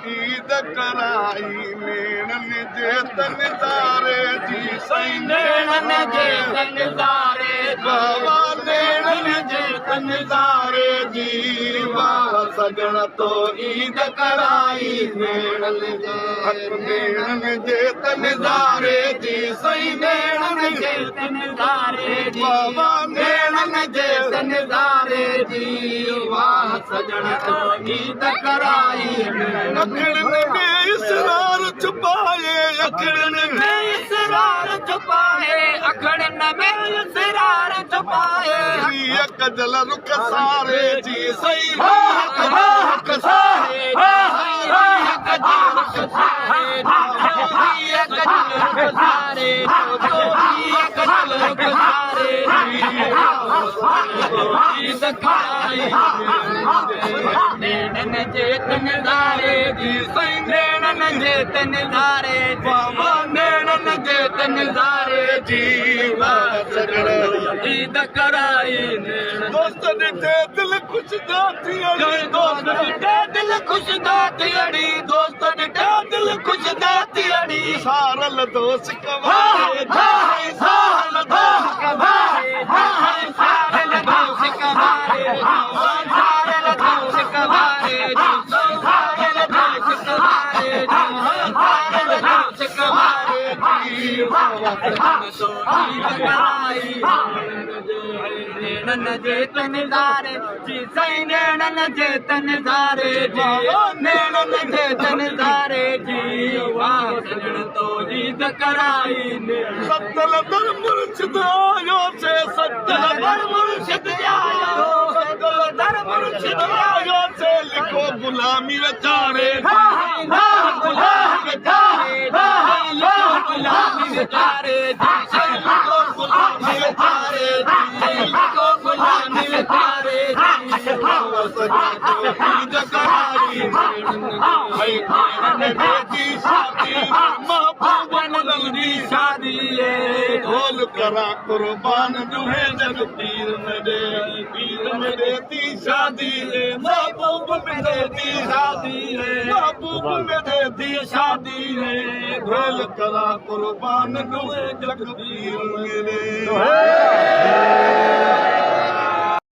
ईद कराई नेणन जे तनज़ारे जी साईं नेणन जे तनज़ारे बाबा नेणन जे तनज़ारे जी वाह सजण तो ईद कराई नेणन जे तनज़ारे जी साईं नेणन जे तनज़ारे जी बाबा नेणन जे तनज़ारे जी वाह सजण तो ईद कराई अखड़न में इसरार छुपाए अखड़न में इसरार छुपाए अखड़न में इसरार छुपाए कजल रुख सारे जी सही हक सारे कजल रुख सारे कजल रुख सारे कजल रुख सारे नेणन जे तनज़ारे जी साईं नेणन जे तनज़ारे बाबा नेणन जे तनज़ारे जी वाह सजण ईद कराई दोस्त ॾिठे दिल ख़ुशि था थियणी दोस्त ॾिठे दिल ख़ुशि था थियणी दोस्त ॾिठे दिल ख़ुशि था थियणी सारल दोस्त कवारे सारल दोस्त कवारे सारल दोस्त कवारे सारल दोस्त कवारे सारल दोस्त कवारे सारल दोस्त कवारे नेणन जे तनज़ारे जी साईं नेणन जे तनज़ारे जी नेणन जे तनज़ारे जी वाह सजण तो ईद कराई सत्तल दर मुर्शिद आयो से सत्तल दर मुर्शिद आयो सत्तल दर मुर्शिद आयो से लिखो गुलामी विचारे गुलामी विचारे गुलामी विचारे जी लिखो गुलामी विचारे जी लिखो गुलामी विचारे जी ईद कराई नेणन जी शादी महबूबन जी शादी ढोल करा कुर्बान दुहे जग पीर में देती शादी महबूब में देती शादी महबूब में देती शादी ढोल करा कुर्बान दुहे जग पीर में